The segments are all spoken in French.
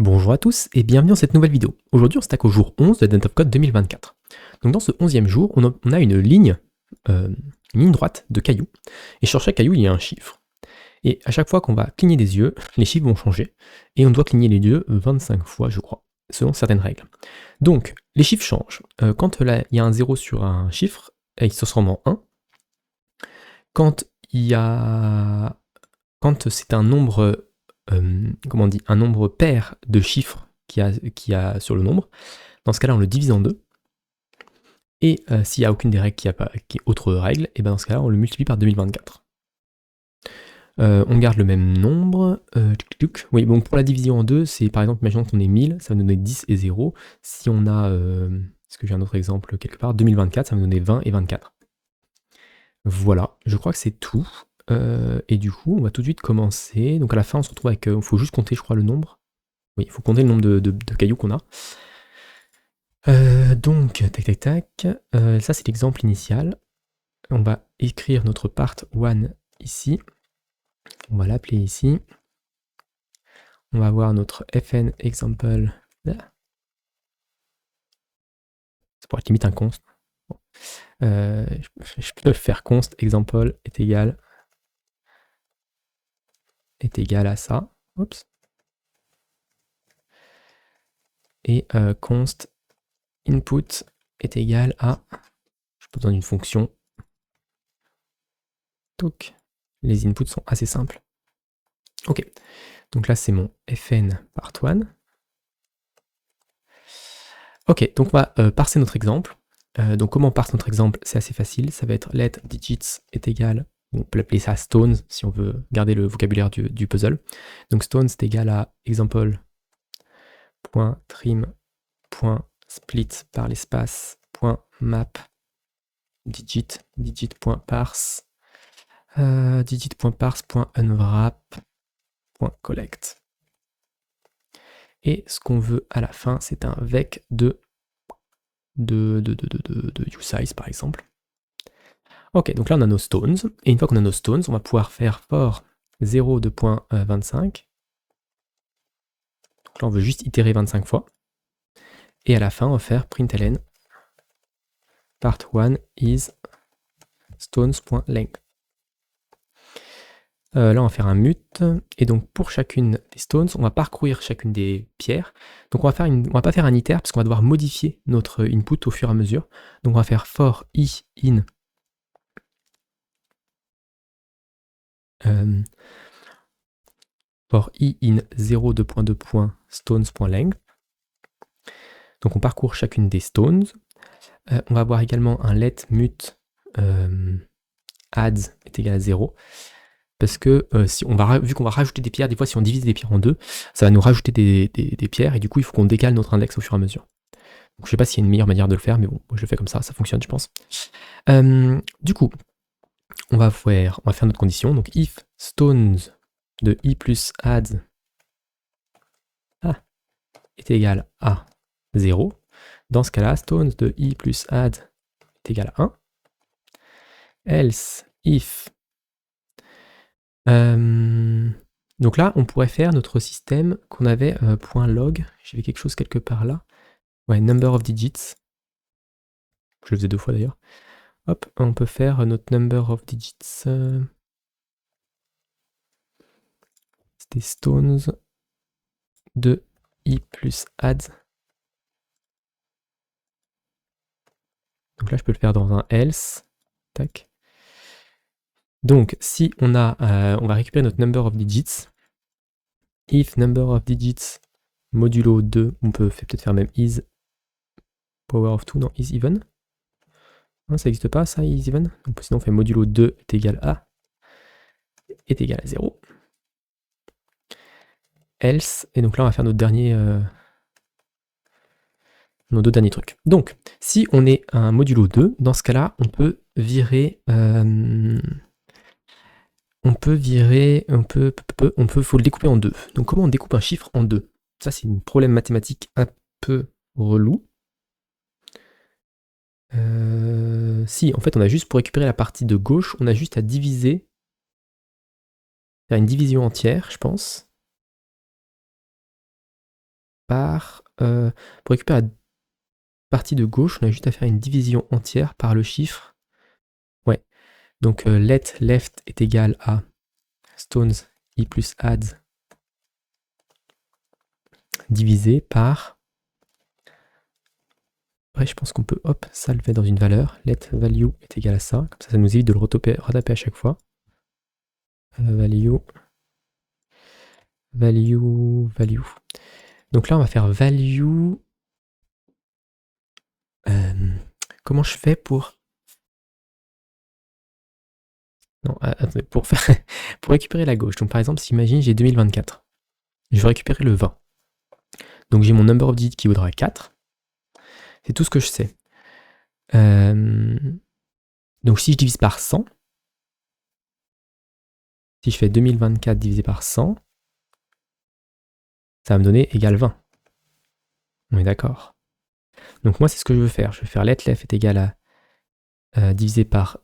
Bonjour à tous et bienvenue dans cette nouvelle vidéo. Aujourd'hui on s'attaque au jour 11 de Dent of Code 2024. Donc dans ce 11e jour, on a une ligne droite de cailloux, et sur chaque caillou il y a un chiffre. Et à chaque fois qu'on va cligner des yeux, les chiffres vont changer, et on doit cligner les yeux 25 fois je crois, selon certaines règles. Donc les chiffres changent. Quand il y a un 0 sur un chiffre, il se transforme en 1. Quand c'est un nombre un nombre pair de chiffres qu'il y a sur le nombre, dans ce cas-là, on le divise en deux. Et s'il n'y a aucune des règles qui est autre règle, et ben dans ce cas-là, on le multiplie par 2024. On garde le même nombre. Oui, bon, pour la division en deux, c'est par exemple, imaginons qu'on ait 1000, ça va nous donner 10 et 0. Si on a, est-ce que j'ai un autre exemple quelque part, 2024, ça va nous donner 20 et 24. Voilà, je crois que c'est tout. Et du coup, on va tout de suite commencer. Donc à la fin, on se retrouve avec, il faut juste compter, je crois, le nombre. Oui, il faut compter le nombre de cailloux qu'on a. Donc, tac. Ça, c'est l'exemple initial. On va écrire notre part 1 ici. On va l'appeler ici. On va avoir notre fn example. Ça pourrait être limite un const. Bon. Je peux faire const example est égal à ça. Oups. Et const input est égal à, j'ai pas besoin d'une fonction. Donc, les inputs sont assez simples. Ok, donc là c'est mon fn part 1. Ok, donc on va parser notre exemple. Donc comment on parse notre exemple? C'est assez facile, ça va être let digits est égal, on peut l'appeler ça stones si on veut garder le vocabulaire du puzzle. Donc stones est égal à example.trim.split par l'espace.map digit.parse digit.parse.unwrap.collect. Et ce qu'on veut à la fin, c'est un vec de usize par exemple. Ok, donc là on a nos stones, et une fois qu'on a nos stones, on va pouvoir faire for 0.25. Donc là on veut juste itérer 25 fois. Et à la fin on va faire println part 1 is stones.length. Là on va faire un mut, et donc pour chacune des stones, on va parcourir chacune des pierres. Donc on va pas faire un iter parce qu'on va devoir modifier notre input au fur et à mesure. Donc on va faire for i in for i in 0.2.stones.length. Donc on parcourt chacune des stones. On va avoir également un let mut adds est égal à 0. Parce que vu qu'on va rajouter des pierres, des fois si on divise des pierres en deux, ça va nous rajouter des pierres, et du coup il faut qu'on décale notre index au fur et à mesure. Donc je sais pas s'il y a une meilleure manière de le faire, mais bon, moi je le fais comme ça fonctionne je pense. Du coup, on va faire notre condition, donc if stones de i plus adds est égal à 0, dans ce cas-là, stones de i plus add est égal à 1. Else if donc là, on pourrait faire notre système qu'on avait .log. J'avais quelque chose quelque part là. Ouais, number of digits. Je le faisais deux fois d'ailleurs. Hop, on peut faire notre number of digits. C'était stones de i plus add. Donc là, je peux le faire dans un else. Tac. Donc, si on va récupérer notre number of digits. If number of digits modulo 2, on peut peut-être faire même is power of 2, non, is even. Non, ça n'existe pas, ça, is even. Donc, sinon, on fait modulo 2 est égal à 0. Else, et donc là, on va faire nos deux derniers trucs. Donc, si on est un modulo 2, dans ce cas-là, on peut virer... faut le découper en deux. Donc comment on découpe un chiffre en deux? Ça, c'est un problème mathématique un peu relou. Si, en fait, on a juste, pour récupérer la partie de gauche, on a juste à diviser, faire une division entière, je pense. pour récupérer la partie de gauche, on a juste à faire une division entière par le chiffre. Ouais. Donc let left est égal à stones i plus adds divisé par... Après, je pense qu'on peut, hop, ça le fait dans une valeur. Let value est égal à ça. Comme ça nous évite de le retaper à chaque fois. Value. Donc là, on va faire value. Comment je fais pour... Non, attendez, pour récupérer la gauche. Donc par exemple, si imagine j'ai 2024. Je veux récupérer le 20. Donc j'ai mon number of digits qui vaudra 4. C'est tout ce que je sais. Donc si je divise par 100, si je fais 2024 divisé par 100, ça va me donner égal 20. On est d'accord. Donc moi, c'est ce que je veux faire. Je vais faire let left est égal à divisé par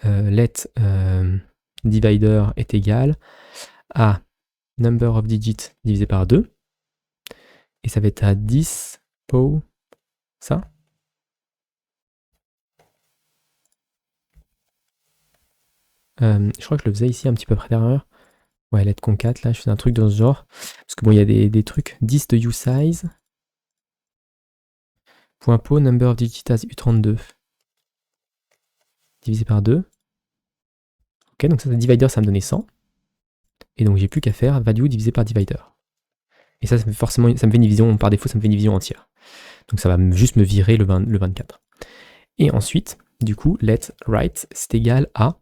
let divider est égal à number of digits divisé par 2. Et ça va être à 10 po ça. Je crois que je le faisais ici un petit peu près derrière. Ouais, let concat, là, je faisais un truc dans ce genre. Parce que bon, il y a des trucs. 10 de usize. Point po, number of digits as u32. Divisé par 2. Ok, donc ça, divider, ça me donnait 100. Et donc j'ai plus qu'à faire value divisé par divider. Et ça me fait forcément, ça me fait une division, par défaut, ça me fait une division entière. Donc ça va juste me virer le 24. Et ensuite, du coup, let right, c'est égal à...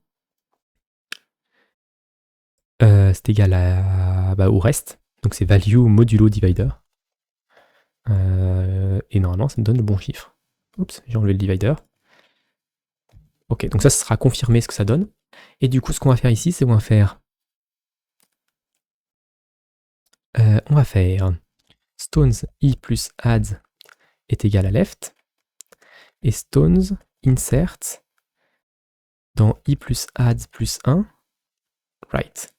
c'est égal à, au reste. Donc c'est value modulo divider. Et normalement, ça me donne le bon chiffre. Oups, j'ai enlevé le divider. Ok, donc ça sera confirmé ce que ça donne. Et du coup, ce qu'on va faire ici, c'est qu'on va faire... stones i plus adds est égal à left. Et stones insert dans i plus adds plus 1, right.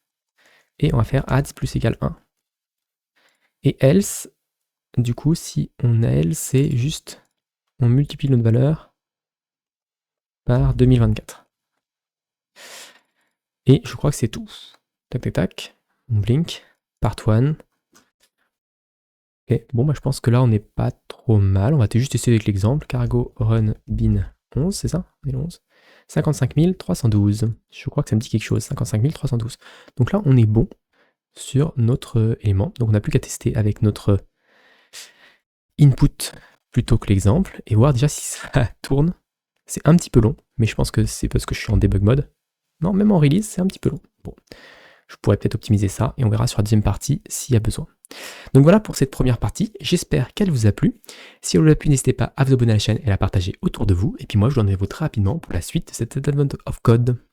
Et on va faire adds plus égal 1. Et else, du coup, si on a else, c'est juste, on multiplie notre valeur par 2024. Et je crois que c'est tout. Tac, tac, tac. On blink. Part 1. Ok, bon, bah, je pense que là, on n'est pas trop mal. On va juste essayer avec l'exemple. Cargo run bin 11, c'est ça? On est le 11. 55 312. Je crois que ça me dit quelque chose. 55 312. Donc là, on est bon sur notre élément. Donc on n'a plus qu'à tester avec notre input plutôt que l'exemple et voir déjà si ça tourne. C'est un petit peu long, mais je pense que c'est parce que je suis en debug mode. Non, même en release, c'est un petit peu long. Bon, je pourrais peut-être optimiser ça et on verra sur la deuxième partie s'il y a besoin. Donc voilà pour cette première partie, j'espère qu'elle vous a plu. Si elle vous a plu, n'hésitez pas à vous abonner à la chaîne et à la partager autour de vous. Et puis moi, je vous donne rendez-vous très rapidement pour la suite de cet Advent of Code.